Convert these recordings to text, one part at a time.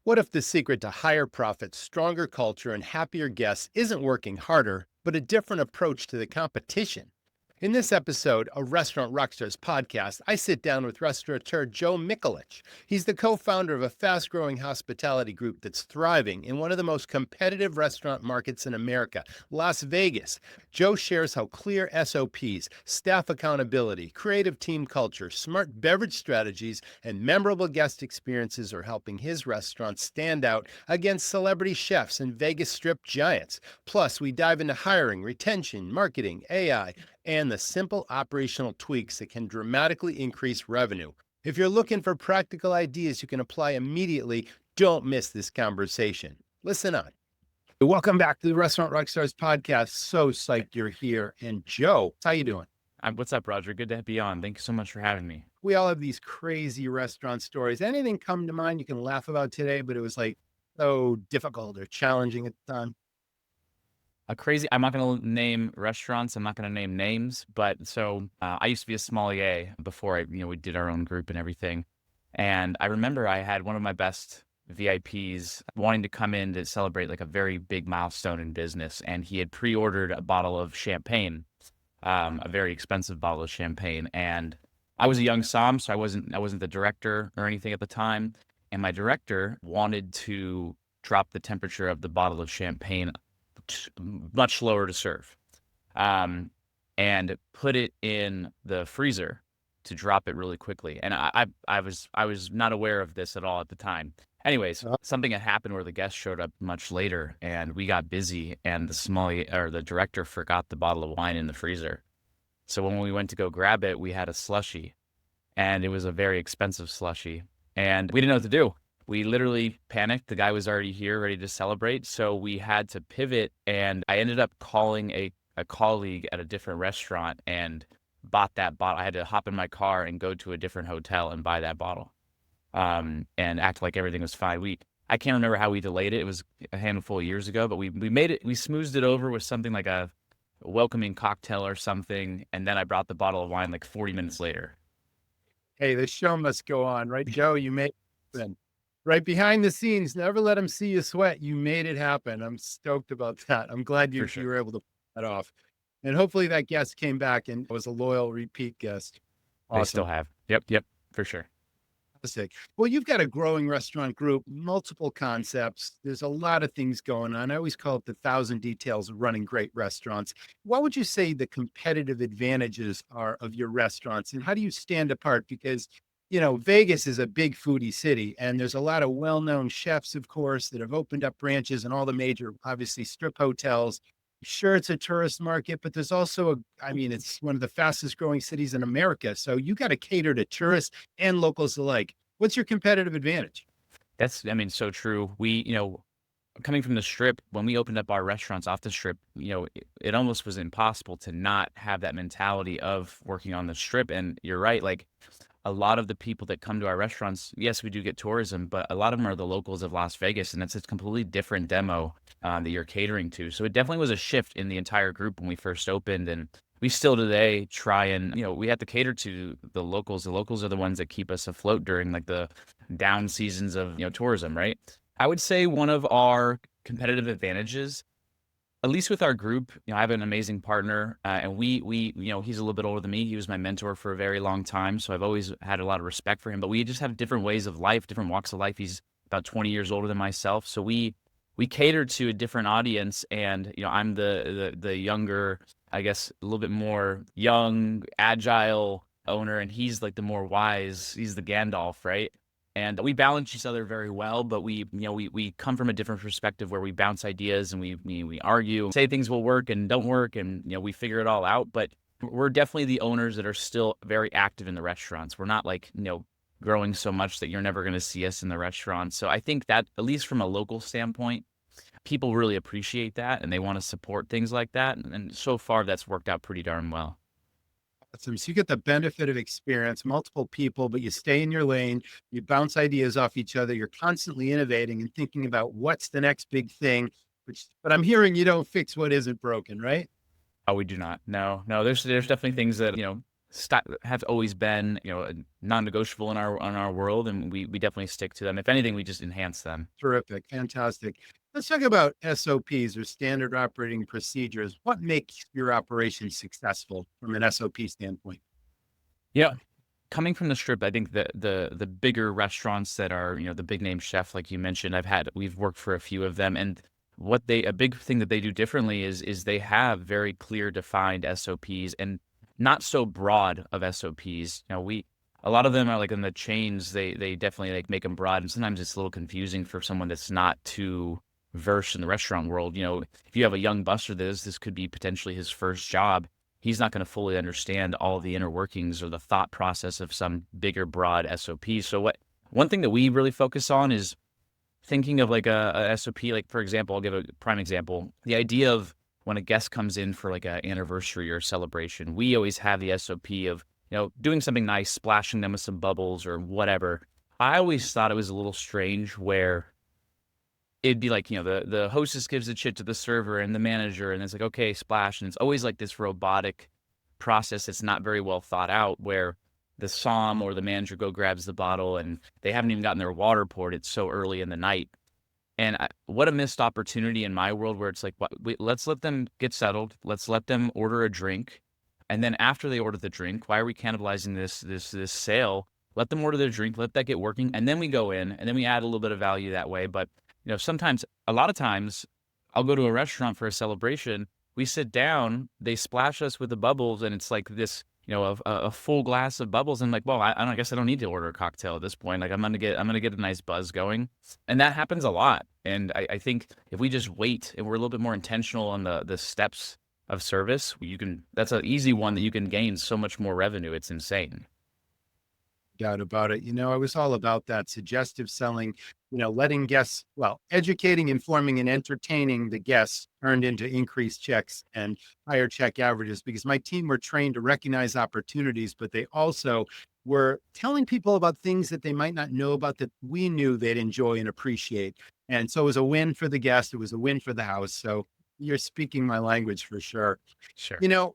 What if the secret to higher profits, stronger culture, and happier guests isn't working harder, but a different approach to the competition? In this episode of Restaurant Rockstars Podcast, I sit down with restaurateur Joe Mikulich. He's the co founder of a fast growing hospitality group that's thriving in one of the most competitive restaurant markets in America, Las Vegas. Joe shares how clear SOPs, staff accountability, creative team culture, smart beverage strategies, and memorable guest experiences are helping his restaurant stand out against celebrity chefs and Vegas Strip giants. Plus, we dive into hiring, retention, marketing, AI, and the simple operational tweaks that can dramatically increase revenue. If you're looking for practical ideas you can apply immediately, don't miss this conversation. Listen on. Welcome back to the Restaurant Rockstars Podcast. So psyched you're here. And Joe, how you doing? What's up, Roger? Good to be on. Thank you so much for having me. We all have these crazy restaurant stories. Anything come to mind you can laugh about today, but it was like so difficult or challenging at the time? I'm not going to name restaurants. I'm not going to name names, but I used to be a sommelier before we did our own group and everything. And I remember I had one of my best VIPs wanting to come in to celebrate like a very big milestone in business. And he had pre-ordered a bottle of champagne, a very expensive bottle of champagne. And I was a young som, so I wasn't the director or anything at the time. And my director wanted to drop the temperature of the bottle of champagne much lower to serve, and put it in the freezer to drop it really quickly. And I was not aware of this at all at the time. Anyways, something had happened where the guest showed up much later, and we got busy, and the director forgot the bottle of wine in the freezer. So when we went to go grab it, we had a slushie, and it was a very expensive slushie, and we didn't know what to do. We literally panicked. The guy was already here, ready to celebrate. So we had to pivot, and I ended up calling a colleague at a different restaurant and bought that bottle. I had to hop in my car and go to a different hotel and buy that bottle, and act like everything was fine. I can't remember how we delayed it. It was a handful of years ago, but we made it. We smoothed it over with something like a welcoming cocktail or something, and then I brought the bottle of wine like 40 minutes later. Hey, the show must go on, right, Joe? You made it happen. Right behind the scenes, never let them see you sweat. You made it happen. I'm stoked about that. I'm glad you For sure. were able to pull that off. And hopefully that guest came back and was a loyal repeat guest. They still Awesome. have. Yep, for sure. Fantastic. Well, you've got a growing restaurant group, multiple concepts. There's a lot of things going on. I always call it the thousand details of running great restaurants. What would you say the competitive advantages are of your restaurants, and how do you stand apart? Because Vegas is a big foodie city, and there's a lot of well-known chefs, of course, that have opened up branches in all the major, obviously, strip hotels. Sure, it's a tourist market, but there's also it's one of the fastest growing cities in America. So you got to cater to tourists and locals alike. What's your competitive advantage? So true. Coming from the strip, when we opened up our restaurants off the strip, it almost was impossible to not have that mentality of working on the strip. And you're right, like a lot of the people that come to our restaurants, yes, we do get tourism, but a lot of them are the locals of Las Vegas, and it's a completely different demo that you're catering to. So it definitely was a shift in the entire group when we first opened, and we still today try and, we have to cater to the locals. The locals are the ones that keep us afloat during like the down seasons of, tourism, right? I would say one of our competitive advantages, at least with our group, I have an amazing partner, and he's a little bit older than me. He was my mentor for a very long time, so I've always had a lot of respect for him. But we just have different ways of life, different walks of life. He's about 20 years older than myself, so we cater to a different audience. And I'm the younger, I guess, a little bit more young, agile owner, and he's like the more wise. He's the Gandalf, right? And we balance each other very well, but we come from a different perspective where we bounce ideas and we argue, say things will work and don't work, and we figure it all out. But we're definitely the owners that are still very active in the restaurants. We're not like growing so much that you're never going to see us in the restaurant. So I think that, at least from a local standpoint, people really appreciate that and they want to support things like that. And so far, that's worked out pretty darn well. Awesome. So you get the benefit of experience, multiple people, but you stay in your lane, you bounce ideas off each other, you're constantly innovating and thinking about what's the next big thing, but I'm hearing you don't fix what isn't broken, right? Oh, we do not. No. There's definitely things that have always been, non-negotiable in our world, and we definitely stick to them. If anything, we just enhance them. Terrific. Fantastic. Let's talk about SOPs or standard operating procedures. What makes your operation successful from an SOP standpoint? Yeah. Coming from the Strip, I think the bigger restaurants that are, the big name chef, like you mentioned, we've worked for a few of them, and a big thing that they do differently is they have very clear defined SOPs and not so broad of SOPs. A lot of them are like in the chains, they definitely like make them broad, and sometimes it's a little confusing for someone that's not too versed in the restaurant world. If you have a young buster, this could be potentially his first job. He's not going to fully understand all the inner workings or the thought process of some bigger, broad SOP. So one thing that we really focus on is thinking of like a SOP. Like, for example, I'll give a prime example. The idea of when a guest comes in for like an anniversary or a celebration, we always have the SOP of, doing something nice, splashing them with some bubbles or whatever. I always thought it was a little strange where it'd be like, the hostess gives the shit to the server and the manager, and it's like, okay, splash. And it's always like this robotic process that's not very well thought out, where the som or the manager grabs the bottle and they haven't even gotten their water poured. It's so early in the night. And what a missed opportunity in my world, where it's like, let's let them get settled. Let's let them order a drink. And then after they order the drink, why are we cannibalizing this sale? Let them order their drink, let that get working. And then we go in and then we add a little bit of value that way. But a lot of times I'll go to a restaurant for a celebration. We sit down, they splash us with the bubbles, and it's like this, a full glass of bubbles. And I'm like, well, I guess I don't need to order a cocktail at this point. Like I'm gonna get a nice buzz going, and that happens a lot. And I think if we just wait and we're a little bit more intentional on the steps of service, that's an easy one that you can gain so much more revenue. It's insane. Doubt about it. I was all about that suggestive selling, letting guests, educating, informing, and entertaining the guests turned into increased checks and higher check averages because my team were trained to recognize opportunities, but they also were telling people about things that they might not know about that we knew they'd enjoy and appreciate. And so it was a win for the guest. It was a win for the house. So you're speaking my language for sure. Sure. You know,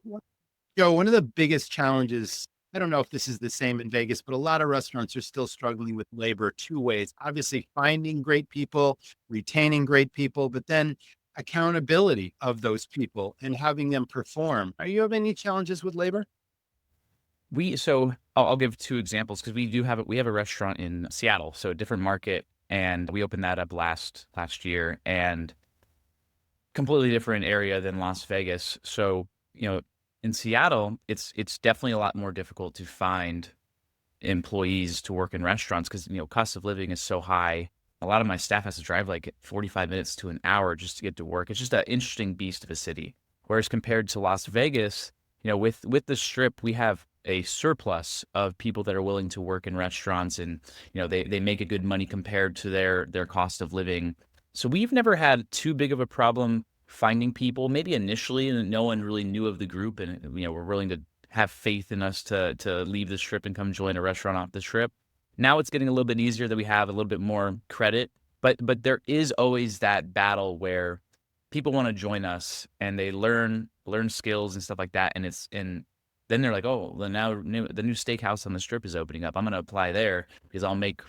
Joe, one of the biggest challenges, I don't know if this is the same in Vegas, but a lot of restaurants are still struggling with labor two ways. Obviously, finding great people, retaining great people, but then accountability of those people and having them perform. Are you having any challenges with labor? So I'll give two examples because we have a restaurant in Seattle, so a different market, and we opened that up last year, and completely different area than Las Vegas. So, in Seattle, it's definitely a lot more difficult to find employees to work in restaurants because, cost of living is so high. A lot of my staff has to drive like 45 minutes to an hour just to get to work. It's just an interesting beast of a city. Whereas compared to Las Vegas, with the Strip, we have a surplus of people that are willing to work in restaurants, and they make a good money compared to their cost of living. So we've never had too big of a problem finding people. Maybe initially, and no one really knew of the group, and we're willing to have faith in us to leave the Strip and come join a restaurant off the Strip. Now it's getting a little bit easier that we have a little bit more credit, but there is always that battle where people want to join us and they learn skills and stuff like that, and then they're like, oh, the new steakhouse on the Strip is opening up. I'm going to apply there because I'll make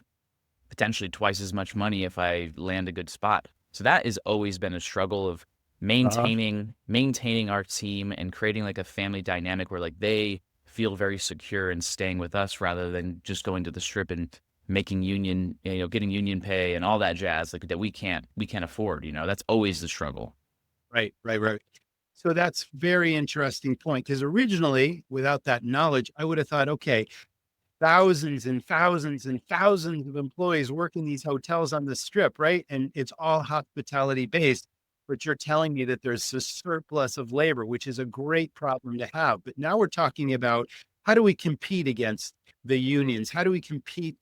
potentially twice as much money if I land a good spot. So that has always been a struggle of maintaining our team and creating like a family dynamic where like they feel very secure in staying with us rather than just going to the Strip and making getting union pay and all that jazz like that we can't afford. That's always the struggle. Right. So that's very interesting point because originally, without that knowledge, I would have thought, okay, thousands and thousands and thousands of employees work in these hotels on the Strip, right? And it's all hospitality based. But you're telling me that there's a surplus of labor, which is a great problem to have. But now we're talking about how do we compete against the unions? How do we compete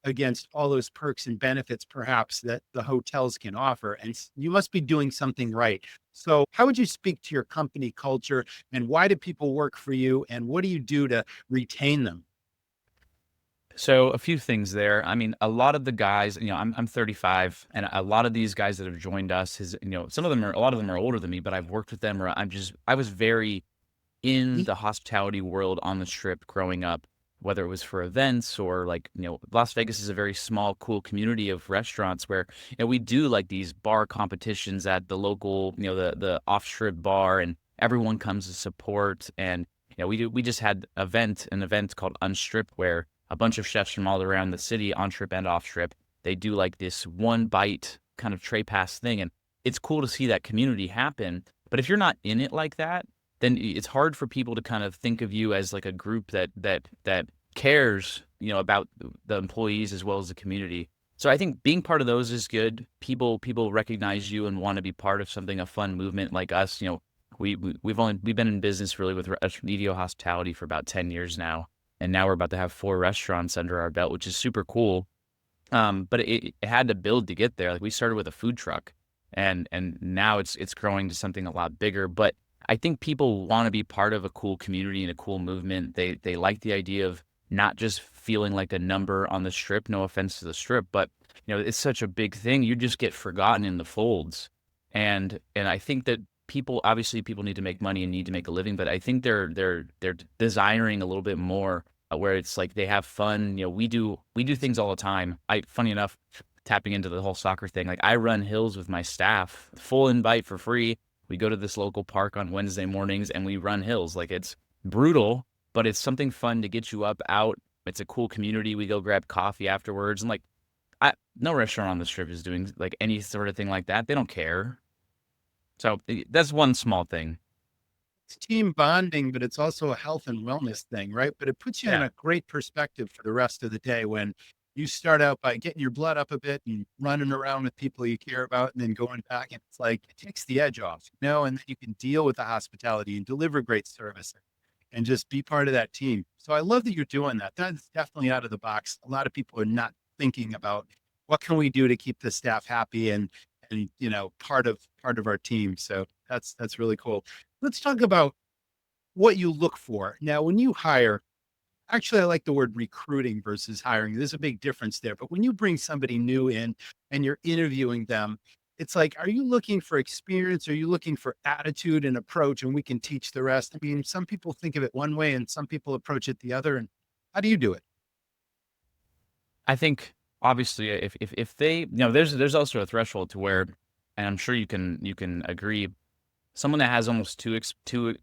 against all those perks and benefits, perhaps, that the hotels can offer? And you must be doing something right. So how would you speak to your company culture and why do people work for you? And what do you do to retain them? So a few things there. I mean, a lot of the guys, I'm 35, and a lot of these guys that have joined us a lot of them are older than me, but I've worked with them, or I was very in the hospitality world on the Strip growing up, whether it was for events or like, Las Vegas is a very small, cool community of restaurants where, we do like these bar competitions at the local, the off Strip bar, and everyone comes to support. And, we just had an event called Unstrip, where a bunch of chefs from all around the city, on Strip and off Strip, they do like this one bite kind of tray pass thing. And it's cool to see that community happen. But if you're not in it like that, then it's hard for people to kind of think of you as like a group that cares, about the employees as well as the community. So I think being part of those is good. People recognize you and want to be part of something, a fun movement like us. We've been in business really with EDO Hospitality for about 10 years now, and now we're about to have 4 restaurants under our belt, which is super cool. But it had to build to get there. Like, we started with a food truck, and now it's growing to something a lot bigger. But I think people want to be part of a cool community and a cool movement. They like the idea of not just feeling like a number on the Strip. No offense to the Strip, but it's such a big thing. You just get forgotten in the folds, and I think that people need to make money and need to make a living, but I think they're desiring a little bit more, where it's like they have fun. We do things all the time. Funny enough, tapping into the whole soccer thing, like I run hills with my staff, full invite for free. We go to this local park on Wednesday mornings and we run hills. Like, it's brutal, but it's something fun to get you up, out. It's a cool community. We go grab coffee afterwards, and like, no restaurant on the Strip is doing like any sort of thing like that. They don't care. So that's one small thing. It's team bonding, but it's also a health and wellness thing, right? But it puts you in Yeah. a great perspective for the rest of the day when you start out by getting your blood up a bit and running around with people you care about, and then going back, and it's like it takes the edge off, and then you can deal with the hospitality and deliver great service and just be part of that team. So I love that you're doing that. That's definitely out of the box. A lot of people are not thinking about what can we do to keep the staff happy and part of our team. So that's really cool. Let's talk about what you look for. Now, when you hire, actually, I like the word recruiting versus hiring. There's a big difference there. But when you bring somebody new in and you're interviewing them, it's like, are you looking for experience? Are you looking for attitude and approach? And we can teach the rest. I mean, some people think of it one way and some people approach it the other. And how do you do it? I think obviously if they, there's also a threshold to where, and I'm sure you can agree, someone that has almost too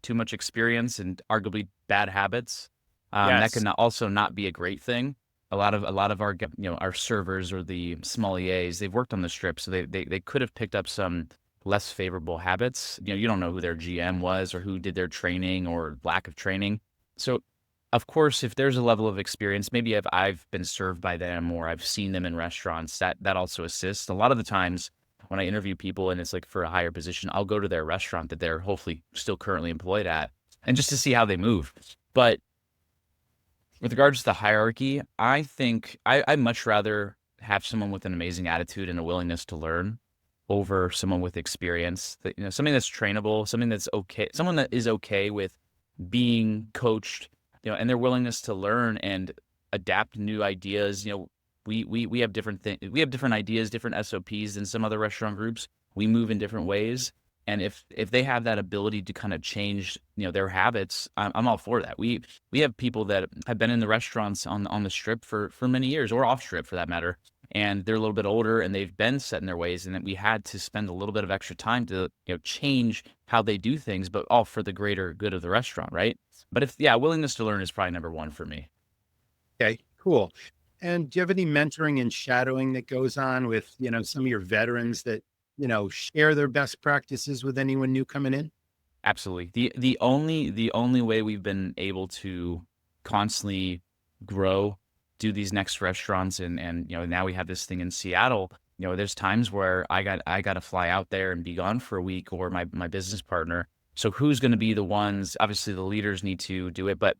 much experience and arguably bad habits, that Yes. can also not be a great thing. A lot of our our servers or the sommeliers, they've worked on the Strip, so they could have picked up some less favorable habits. You don't know who their GM was or who did their training or lack of training. So of course, if there's a level of experience, maybe I've been served by them or I've seen them in restaurants, that also assists. A lot of the times when I interview people and it's like for a higher position, I'll go to their restaurant that they're hopefully still currently employed at, and just to see how they move. But with regards to the hierarchy, I think I'd much rather have someone with an amazing attitude and a willingness to learn over someone with experience. That, something that's trainable, something that's okay, someone that is okay with being coached, and their willingness to learn and adapt new ideas. We have different things. We have different ideas, different SOPs than some other restaurant groups. We move in different ways. And if they have that ability to kind of change, their habits, I'm all for that. We have people that have been in the restaurants on the Strip for many years, or off Strip for that matter, and they're a little bit older and they've been set in their ways, and that we had to spend a little bit of extra time to change how they do things, but all for the greater good of the restaurant, right? But willingness to learn is probably number one for me. Okay, cool. And do you have any mentoring and shadowing that goes on with, some of your veterans that, share their best practices with anyone new coming in? Absolutely. The only way we've been able to constantly grow, do these next restaurants, and now we have this thing in Seattle. There's times where I got to fly out there and be gone for a week, or my business partner. So who's going to be the ones? Obviously, the leaders need to do it, but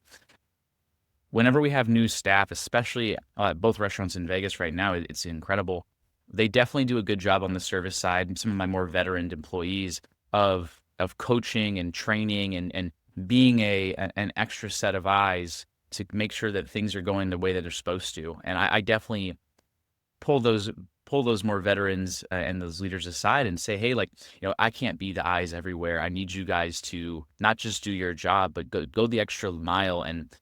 whenever we have new staff, especially both restaurants in Vegas right now, it's incredible. They definitely do a good job on the service side. Some of my more veteran employees of coaching and training and being an extra set of eyes to make sure that things are going the way that they're supposed to. And I definitely pull pull those more veterans and those leaders aside and say, hey, like, I can't be the eyes everywhere. I need you guys to not just do your job, but go the extra mile and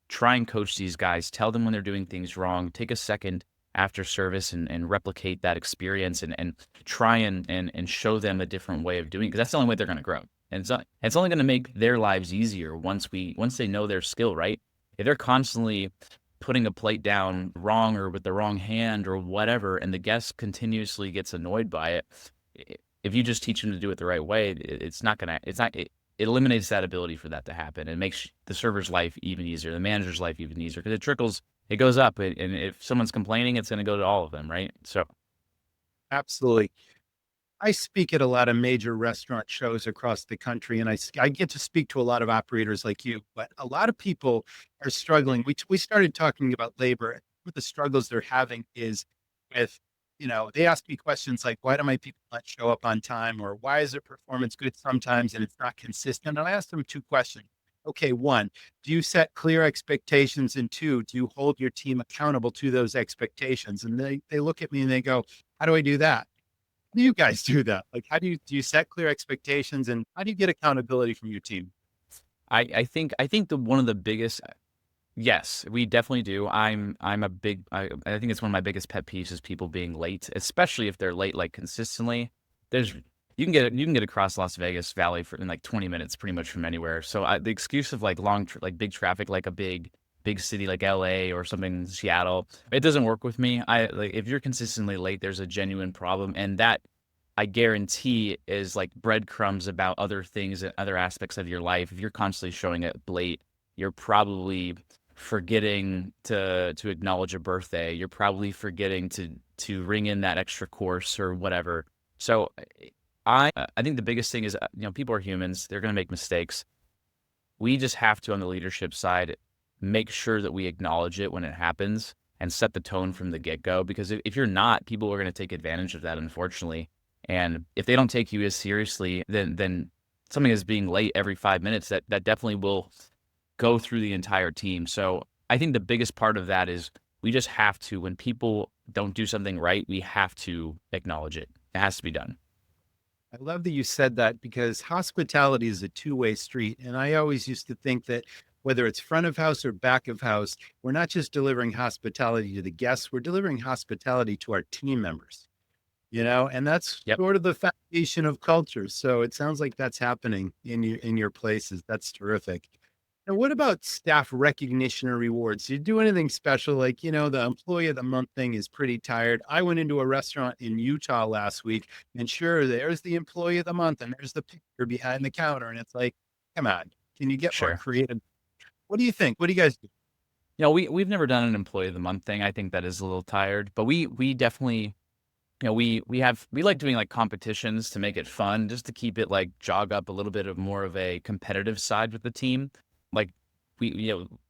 try and coach these guys. Tell them when they're doing things wrong. Take a second after service and replicate that experience and try and show them a different way of doing it, because that's the only way they're going to grow. And it's only going to make their lives easier once they know their skill, right? If they're constantly putting a plate down wrong or with the wrong hand or whatever, and the guest continuously gets annoyed by it, if you just teach them to do it the right way, it eliminates that ability for that to happen, and makes the server's life even easier, the manager's life even easier, because it goes up, and if someone's complaining, it's going to go to all of them, right? So Absolutely. I speak at a lot of major restaurant shows across the country, and I get to speak to a lot of operators like you, but a lot of people are struggling. We started talking about labor. What the struggles they're having is with, they ask me questions like, why do my people not show up on time? Or why is their performance good sometimes and it's not consistent? And I asked them two questions. Okay, one, do you set clear expectations? And two, do you hold your team accountable to those expectations? And they look at me and they go, how do I do that? Do you guys do that? Like, how do you set clear expectations, and how do you get accountability from your team? I think one of the biggest, yes, we definitely do. I think it's one of my biggest pet peeves is people being late, especially if they're late like consistently. There's you can get across Las Vegas Valley in like 20 minutes pretty much from anywhere. So the excuse of like like big traffic, like a big city like LA or something, Seattle, it doesn't work with me. If you're consistently late, there's a genuine problem, and that I guarantee is like breadcrumbs about other things and other aspects of your life. If you're constantly showing up late, you're probably forgetting to acknowledge a birthday. You're probably forgetting to ring in that extra course or whatever. So I think the biggest thing is, people are humans. They're going to make mistakes. We just have to, on the leadership side, make sure that we acknowledge it when it happens and set the tone from the get-go. Because if you're not, people are going to take advantage of that, unfortunately. And if they don't take you as seriously, then something is being late every 5 minutes, that definitely will go through the entire team. So I think the biggest part of that is we just have to, when people don't do something right, we have to acknowledge it. It has to be done. I love that you said that, because hospitality is a two-way street. And I always used to think that whether it's front of house or back of house, we're not just delivering hospitality to the guests, we're delivering hospitality to our team members, and that's Yep. sort of the foundation of culture. So it sounds like that's happening in your places. That's terrific. And what about staff recognition or rewards? Do you do anything special? Like, the employee of the month thing is pretty tired. I went into a restaurant in Utah last week, and sure, there's the employee of the month and there's the picture behind the counter. And it's like, come on, can you get more Sure. creative? What do you think? What do you guys do? We've never done an employee of the month thing. I think that is a little tired, but we definitely, we like doing like competitions to make it fun, just to keep it like jog up a little bit of more of a competitive side with the team. Like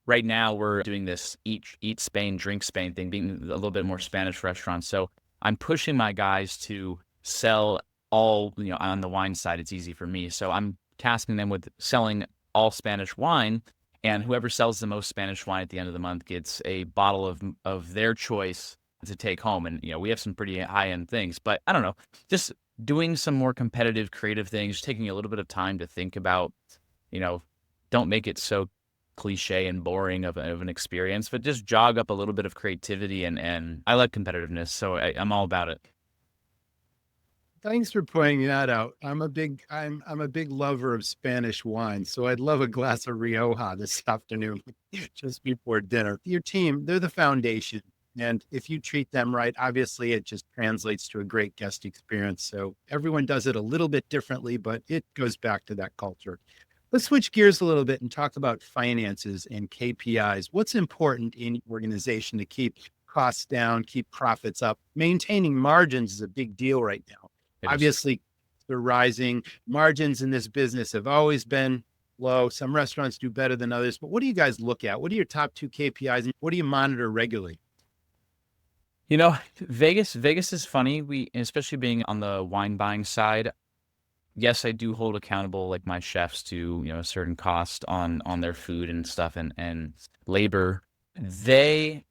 right now we're doing this eat Spain, drink Spain thing, being a little bit more Spanish restaurants. So I'm pushing my guys to sell all, on the wine side, it's easy for me. So I'm tasking them with selling all Spanish wine, and whoever sells the most Spanish wine at the end of the month gets a bottle of their choice to take home. And, we have some pretty high-end things, but I don't know, just doing some more competitive, creative things, taking a little bit of time to think about, don't make it so cliche and boring of an experience, but just jog up a little bit of creativity. And I like competitiveness, so I'm all about it. Thanks for pointing that out. I'm a big lover of Spanish wine, so I'd love a glass of Rioja this afternoon, just before dinner. Your team, they're the foundation. And if you treat them right, obviously it just translates to a great guest experience. So everyone does it a little bit differently, but it goes back to that culture. Let's switch gears a little bit and talk about finances and KPIs. What's important in your organization to keep costs down, keep profits up? Maintaining margins is a big deal right now. It is. Obviously, they're rising. Margins in this business have always been low. Some restaurants do better than others, but what do you guys look at? What are your top two KPIs, and what do you monitor regularly? Vegas is funny. Especially being on the wine buying side, yes, I do hold accountable like my chefs to, a certain cost on their food and stuff and labor. They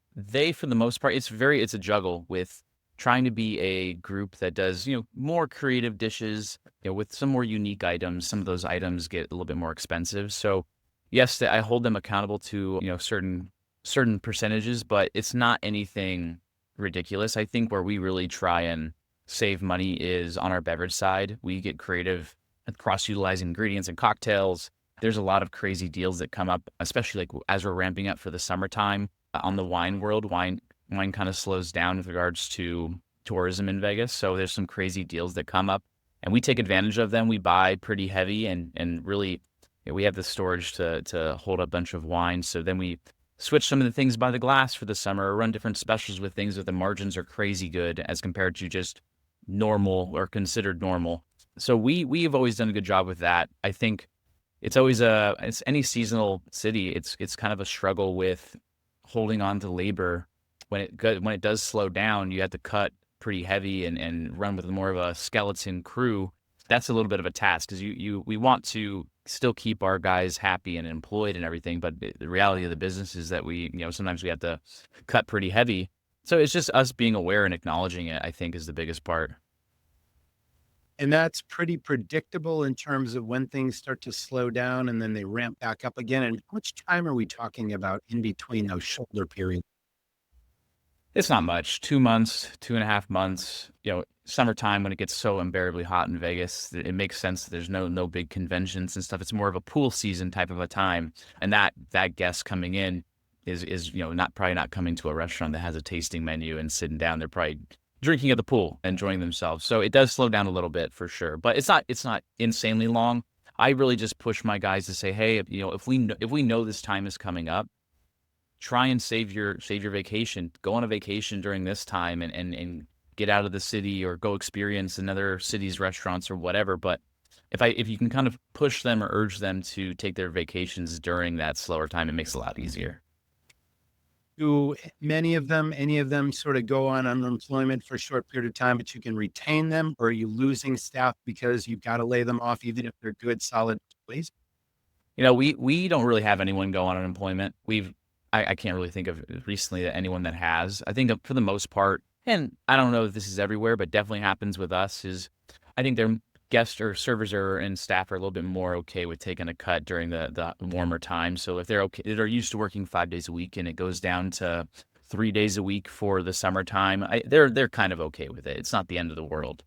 for the most part, it's a juggle with trying to be a group that does, more creative dishes, with some more unique items. Some of those items get a little bit more expensive. So yes, I hold them accountable to, certain percentages, but it's not anything ridiculous. I think where we really try and save money is on our beverage side. We get creative at cross-utilizing ingredients and cocktails. There's a lot of crazy deals that come up, especially like as we're ramping up for the summertime. On the wine world, wine kind of slows down with regards to tourism in Vegas. So there's some crazy deals that come up, and we take advantage of them. We buy pretty heavy, and really, we have the storage to hold a bunch of wine. So then we switch some of the things by the glass for the summer, or run different specials with things that the margins are crazy good as compared to just normal or considered normal. So we've always done a good job with that. I think it's any seasonal city. It's kind of a struggle with holding on to labor. When it does slow down, you have to cut pretty heavy and run with more of a skeleton crew. That's a little bit of a task because we want to still keep our guys happy and employed and everything. But the reality of the business is that sometimes we have to cut pretty heavy. So it's just us being aware and acknowledging it, I think, is the biggest part. And that's pretty predictable in terms of when things start to slow down and then they ramp back up again. And how much time are we talking about in between those shoulder periods? It's not much. 2 months, 2.5 months. Summertime when it gets so unbearably hot in Vegas, it makes sense that there's no big conventions and stuff. It's more of a pool season type of a time, and that guest coming in is probably not coming to a restaurant that has a tasting menu and sitting down. They're probably drinking at the pool, enjoying themselves. So it does slow down a little bit for sure, but it's not insanely long. I really just push my guys to say, hey, if we know this time is coming up, try and save your vacation. Go on a vacation during this time and get out of the city or go experience another city's restaurants or whatever. But if you can kind of push them or urge them to take their vacations during that slower time, it makes it a lot easier. Do any of them sort of go on unemployment for a short period of time, but you can retain them? Or are you losing staff because you've got to lay them off, even if they're good, solid employees? We don't really have anyone go on unemployment. I can't really think of recently that anyone that has. I think for the most part, and I don't know if this is everywhere, but definitely happens with us, is I think their guests or servers and staff are a little bit more okay with taking a cut during the warmer time. So if they're used to working 5 days a week and it goes down to 3 days a week for the summertime, they're kind of okay with it. It's not the end of the world.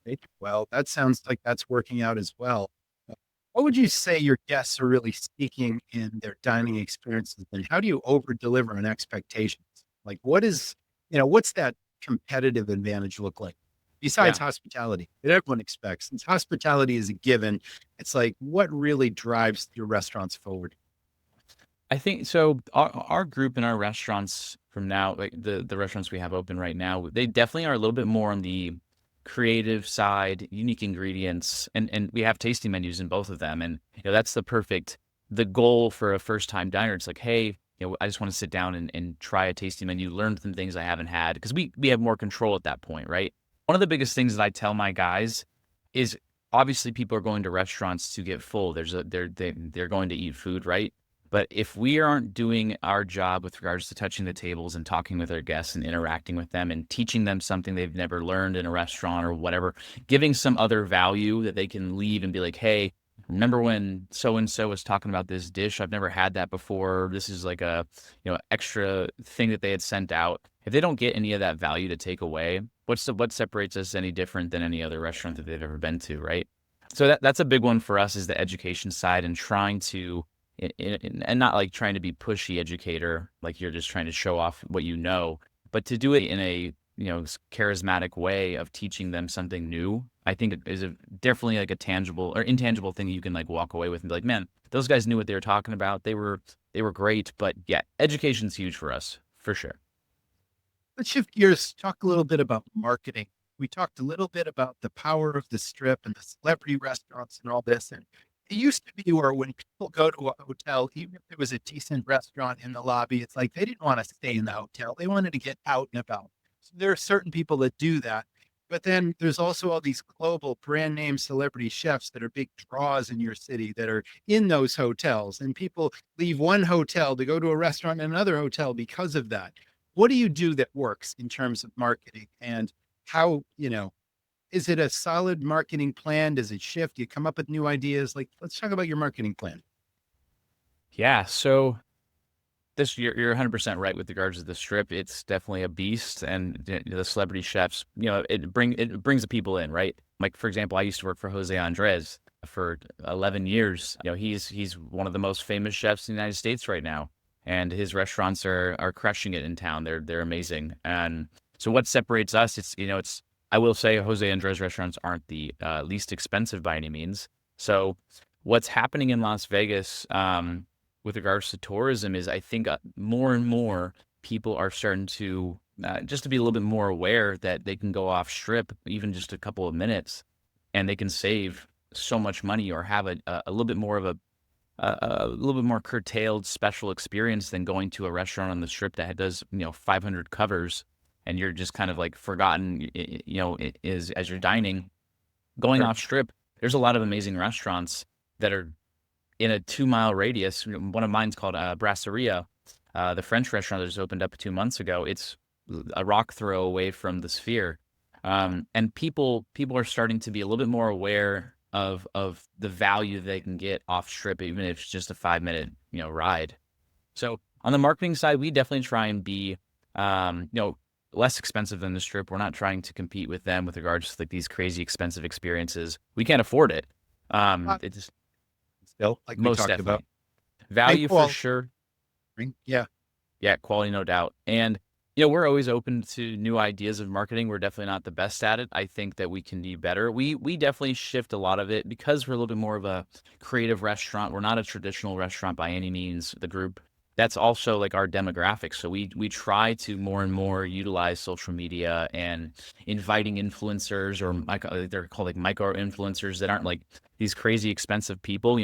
Right. Well, that sounds like that's working out as well. What would you say your guests are really seeking in their dining experiences, and how do you over deliver on expectations? Like, what's that competitive advantage look like besides Yeah. hospitality that everyone expects? Since hospitality is a given, it's like, what really drives your restaurants forward? I think so. Our group in our restaurants from now, like the restaurants we have open right now, they definitely are a little bit more on the creative side, unique ingredients, and we have tasting menus in both of them. And that's the goal for a first time diner. It's like, hey, I just want to sit down and try a tasting menu, learn some things I haven't had, because we have more control at that point, right? One of the biggest things that I tell my guys is obviously people are going to restaurants to get full. They're going to eat food, right? But if we aren't doing our job with regards to touching the tables and talking with our guests and interacting with them and teaching them something they've never learned in a restaurant or whatever, giving some other value that they can leave and be like, hey, remember when so-and-so was talking about this dish? I've never had that before. This is like a, extra thing that they had sent out. If they don't get any of that value to take away, what separates us any different than any other restaurant that they've ever been to, right? So that's a big one for us, is the education side, and trying to, and not like trying to be pushy educator, like you're just trying to show off what you know, but to do it in a charismatic way of teaching them something new. I think it is definitely like a tangible or intangible thing you can like walk away with and be like, man, those guys knew what they were talking about. They were great. But yeah, education's huge for us, for sure. Let's shift gears, talk a little bit about marketing. We talked a little bit about the power of the strip and the celebrity restaurants and all this. And it used to be where when people go to a hotel, even if there was a decent restaurant in the lobby, it's like they didn't want to stay in the hotel. They wanted to get out and about. So there are certain people that do that. But then there's also all these global brand name celebrity chefs that are big draws in your city that are in those hotels. And people leave one hotel to go to a restaurant in another hotel because of that. what do you do that works in terms of marketing, and how, is it a solid marketing plan? Does it shift? Do you come up with new ideas? Like, let's talk about your marketing plan. Yeah. So this you're 100% right with regards to the strip. It's definitely a beast, and the celebrity chefs, it brings the people in, right? Like for example, I used to work for Jose Andres for 11 years. He's one of the most famous chefs in the United States right now, and his restaurants are crushing it in town. They're amazing. And so what separates us? It's I will say Jose Andres restaurants aren't the least expensive by any means. So what's happening in Las Vegas? With regards to tourism is I think more and more people are starting to just to be a little bit more aware that they can go off strip even just a couple of minutes, and they can save so much money or have a little bit more of a little bit more curtailed special experience than going to a restaurant on the strip that does 500 covers, and you're just kind of like forgotten is as you're dining. Going Sure. off strip, there's a lot of amazing restaurants that are in a 2-mile radius. One of mine's called Brasseria, the French restaurant that just opened up 2 months ago. It's a rock throw away from the Sphere, and people are starting to be a little bit more aware of the value they can get off strip, even if it's just a 5-minute ride. So on the marketing side, we definitely try and be less expensive than the strip. We're not trying to compete with them with regards to like these crazy expensive experiences. We can't afford it. It just Still, like we Most talked about, definitely. Value for quality. sure. Yeah. Yeah, quality, no doubt. And, we're always open to new ideas of marketing. We're definitely not the best at it. I think that we can do better. We definitely shift a lot of it because we're a little bit more of a creative restaurant. We're not a traditional restaurant by any means, the group. That's also like our demographic. So we try to more and more utilize social media and inviting influencers, or they're called like micro influencers that aren't like these crazy expensive people.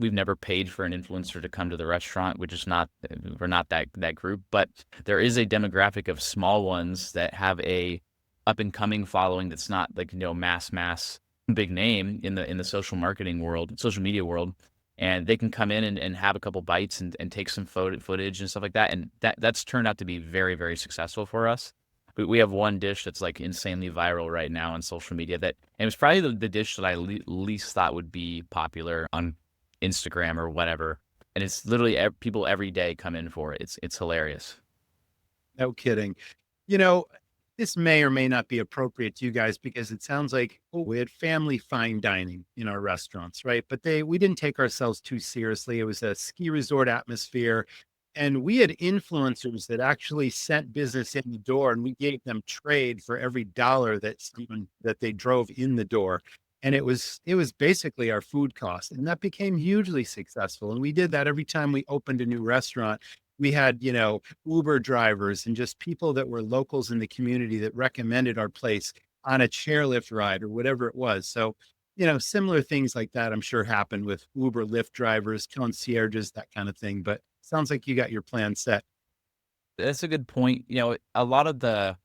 We've never paid for an influencer to come to the restaurant. We're not that group, but there is a demographic of small ones that have a up and coming following that's not like, mass big name in the social marketing world, social media world. And they can come in and have a couple bites and take some footage and stuff like that. And that's turned out to be very, very successful for us. We have one dish that's like insanely viral right now on social media and it was probably the dish that I least thought would be popular on Instagram or whatever, and it's literally people every day come in for it. It's hilarious. No kidding. You know, this may or may not be appropriate to you guys because it sounds like, oh, we had family fine dining in our restaurants, right? But we didn't take ourselves too seriously. It was a ski resort atmosphere. And we had influencers that actually sent business in the door, and we gave them trade for every dollar that they drove in the door. And it was basically our food cost. And that became hugely successful. And we did that every time we opened a new restaurant. We had, Uber drivers and just people that were locals in the community that recommended our place on a chairlift ride or whatever it was. So, similar things like that, I'm sure happened with Uber, Lyft drivers, concierges, that kind of thing. But sounds like you got your plan set. That's a good point. A lot of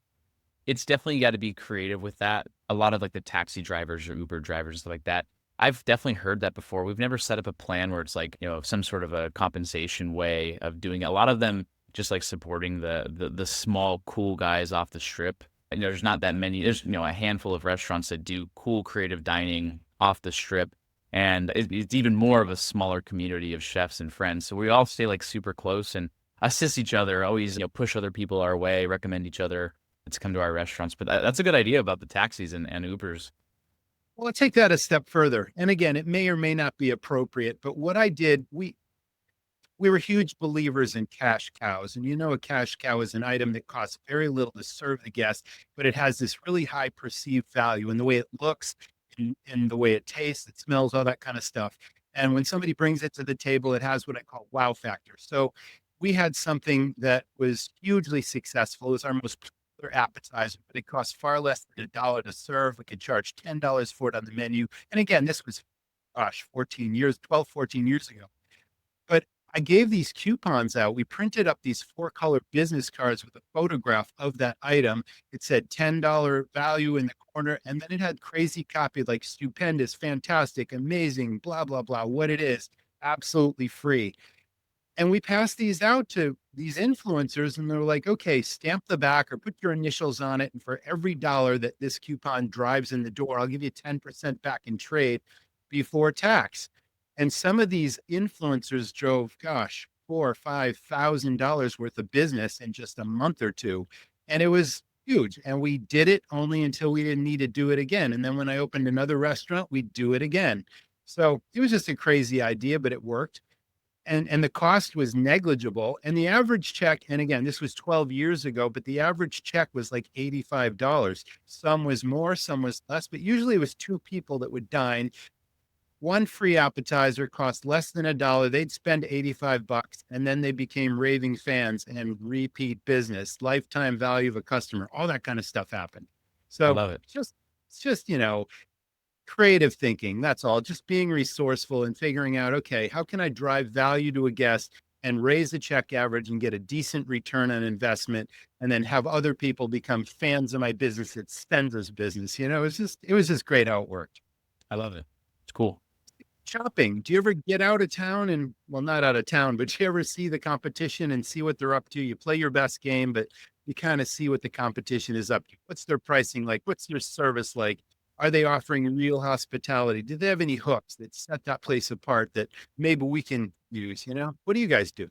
it's definitely got to be creative with that. A lot of like the taxi drivers or Uber drivers, stuff like that. I've definitely heard that before. We've never set up a plan where it's like, some sort of a compensation way of doing it. A lot of them just like supporting the small, cool guys off the strip. There's not that many. There's, a handful of restaurants that do cool creative dining off the strip. And it's even more of a smaller community of chefs and friends. So we all stay like super close and assist each other, always, push other people our way, recommend each other to come to our restaurants. But that's a good idea about the taxis and Ubers. Well, let's take that a step further. And again, it may or may not be appropriate, but what I did, we were huge believers in cash cows. And a cash cow is an item that costs very little to serve the guest, but it has this really high perceived value in the way it looks, in the way it tastes, it smells, all that kind of stuff. And when somebody brings it to the table, it has what I call wow factor. So we had something that was hugely successful. It was our most popular appetizer, but it cost far less than $1 to serve. We could charge $10 for it on the menu. And again, this was, 14 years ago. But I gave these coupons out. We printed up these 4-color business cards with a photograph of that item. It said $10 value in the corner, and then it had crazy copy like stupendous, fantastic, amazing, blah, blah, blah, what it is, absolutely free. And we passed these out to these influencers, and they're like, okay, stamp the back or put your initials on it. And for every dollar that this coupon drives in the door, I'll give you 10% back in trade before tax. And some of these influencers drove, gosh, $4,000 or $5,000 worth of business in just a month or two. And it was huge. And we did it only until we didn't need to do it again. And then when I opened another restaurant, we'd do it again. So it was just a crazy idea, but it worked. And the cost was negligible. And the average check, and again, this was 12 years ago, but the average check was like $85. Some was more, some was less, but usually it was two people that would dine. One free appetizer cost less than $1. They'd spend 85 bucks, and then they became raving fans and repeat business, lifetime value of a customer, all that kind of stuff happened. I So love it. it's just, creative thinking. That's all. Just being resourceful and figuring out, okay, how can I drive value to a guest and raise the check average and get a decent return on investment, and then have other people become fans of my business that spends this business. It was just great how it worked. I love it. It's cool. Shopping. Do you ever get out of town and, well, not out of town, but you ever see the competition and see what they're up to? You play your best game, but you kind of see what the competition is up to. What's their pricing like? What's their service like? Are they offering real hospitality? Do they have any hooks that set that place apart that maybe we can use? What do you guys do?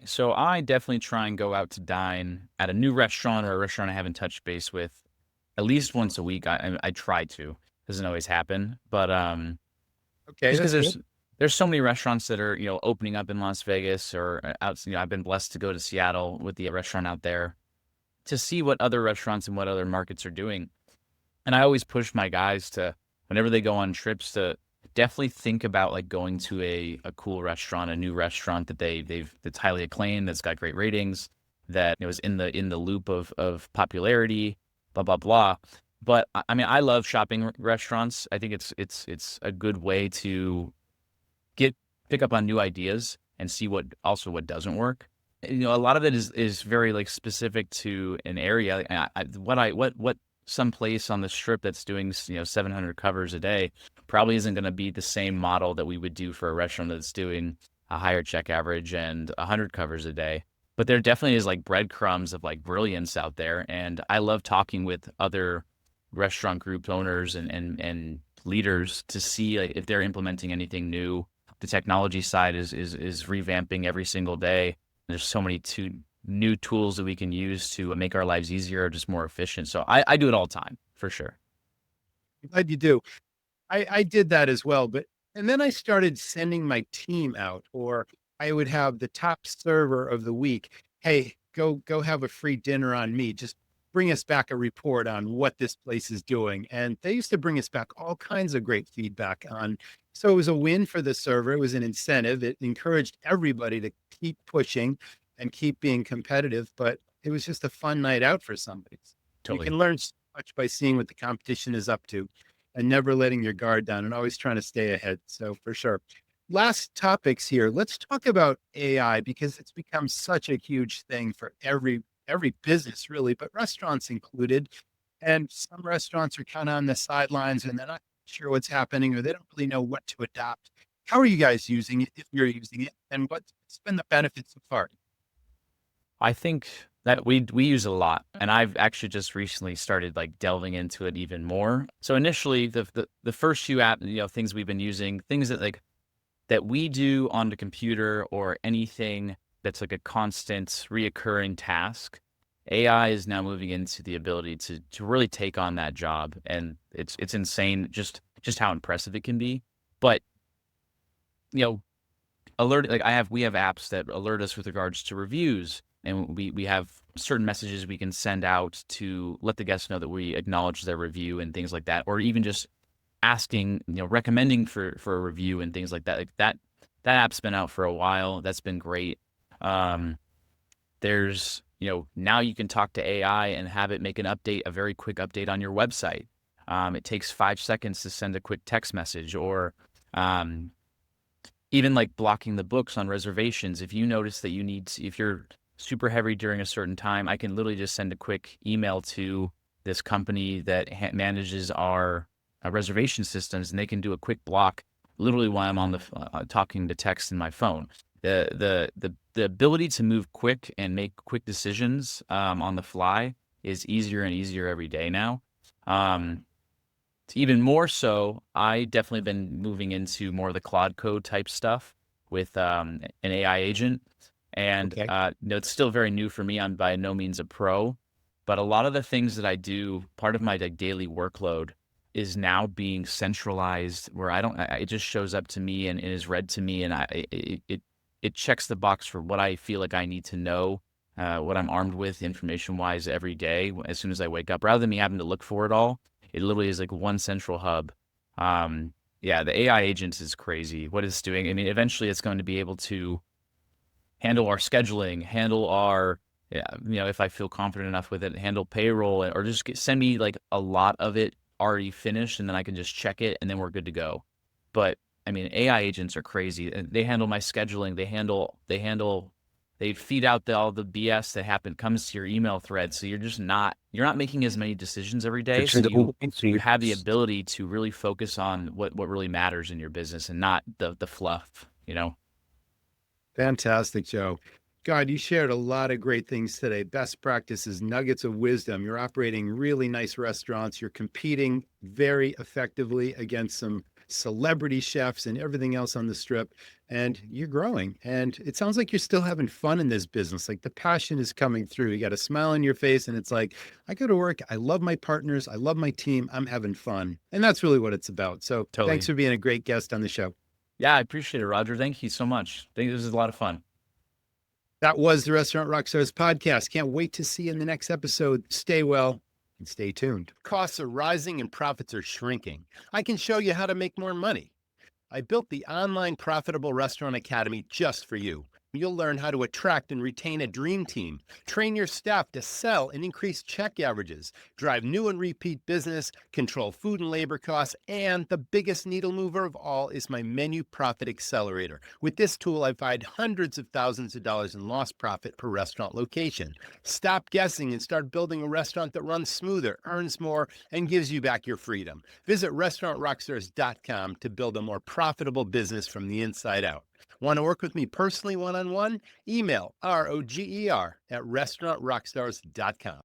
So I definitely try and go out to dine at a new restaurant or a restaurant I haven't touched base with at least once a week. I try to. Doesn't always happen, but Okay, just because that's good. there's so many restaurants that are opening up in Las Vegas or out. I've been blessed to go to Seattle with the restaurant out there to see what other restaurants and what other markets are doing. And I always push my guys to, whenever they go on trips, to definitely think about like going to a cool restaurant, a new restaurant that that's highly acclaimed, that's got great ratings, that is in the loop of popularity, blah blah blah. But I mean, I love shopping restaurants. I think it's a good way to pick up on new ideas and see what doesn't work. A lot of it is very like specific to an area. Like, what some place on the strip that's doing 700 covers a day probably isn't going to be the same model that we would do for a restaurant that's doing a higher check average and 100 covers a day. But there definitely is like breadcrumbs of like brilliance out there, and I love talking with other restaurant group owners and leaders to see like, if they're implementing anything new. The technology side is revamping every single day. There's so many new tools that we can use to make our lives easier or just more efficient. So I do it all the time for sure. I'm glad you do. I did that as well, and then I started sending my team out, or I would have the top server of the week. Hey, go have a free dinner on me. Just bring us back a report on what this place is doing. And they used to bring us back all kinds of great feedback on. So it was a win for the server. It was an incentive. It encouraged everybody to keep pushing and keep being competitive. But it was just a fun night out for somebody. You Totally. can learn so much by seeing what the competition is up to and never letting your guard down and always trying to stay ahead. So for sure. Last topics here. Let's talk about AI, because it's become such a huge thing for every business really, but restaurants included. And some restaurants are kind of on the sidelines and they're not sure what's happening, or they don't really know what to adopt. How are you guys using it, if you're using it, and what's been the benefits so far? I think that we use it a lot, and I've actually just recently started like delving into it even more. So initially, the first few things we've been using, things that like that we do on the computer or anything that's like a constant reoccurring task. AI is now moving into the ability to really take on that job, and it's insane just how impressive it can be. But you know, we have apps that alert us with regards to reviews, and we have certain messages we can send out to let the guests know that we acknowledge their review and things like that, or even just asking, recommending for a review and things like that. Like that app's been out for a while. That's been great. There's, now you can talk to AI and have it make a very quick update on your website. It takes 5 seconds to send a quick text message, or even like blocking the books on reservations. If you notice that if you're super heavy during a certain time, I can literally just send a quick email to this company that manages our reservation systems, and they can do a quick block literally while I'm on the talking to text in my phone. The ability to move quick and make quick decisions on the fly is easier and easier every day now. Um, Even more so, I definitely been moving into more of the Claude Code type stuff with an AI agent. And Okay. it's still very new for me. I'm by no means a pro, but a lot of the things that I do, part of my like daily workload is now being centralized where it just shows up to me and is read to me. And it checks the box for what I feel like I need to know, what I'm armed with information wise every day as soon as I wake up, rather than me having to look for it all. It literally is like one central hub. Yeah, the AI agents is crazy. What it's doing, I mean, eventually it's going to be able to handle our scheduling, handle our, yeah, if I feel confident enough with it, handle payroll, or just send me like a lot of it already finished, and then I can just check it, and then we're good to go. But I mean, AI agents are crazy. They handle my scheduling. They feed out all the BS that comes to your email thread. So you're not making as many decisions every day. So you have the ability to really focus on what really matters in your business and not the fluff. Fantastic, Joe. God, you shared a lot of great things today. Best practices, nuggets of wisdom. You're operating really nice restaurants. You're competing very effectively against some celebrity chefs and everything else on the strip, and you're growing. And it sounds like you're still having fun in this business. Like the passion is coming through. You got a smile on your face, and it's like, I go to work. I love my partners. I love my team. I'm having fun. And that's really what it's about. So thanks Totally. for being a great guest on the show. Yeah, I appreciate it, Roger. Thank you so much. I think this is a lot of fun. That was the Restaurant Rockstars Podcast. Can't wait to see you in the next episode. Stay well and stay tuned. Costs are rising and profits are shrinking. I can show you how to make more money. I built the online Profitable Restaurant Academy just for you. You'll learn how to attract and retain a dream team, train your staff to sell and increase check averages, drive new and repeat business, control food and labor costs, and the biggest needle mover of all is my Menu Profit Accelerator. With this tool, I find hundreds of thousands of dollars in lost profit per restaurant location. Stop guessing and start building a restaurant that runs smoother, earns more, and gives you back your freedom. Visit restaurantrockstars.com to build a more profitable business from the inside out. Want to work with me personally one-on-one? Email roger@restaurantrockstars.com.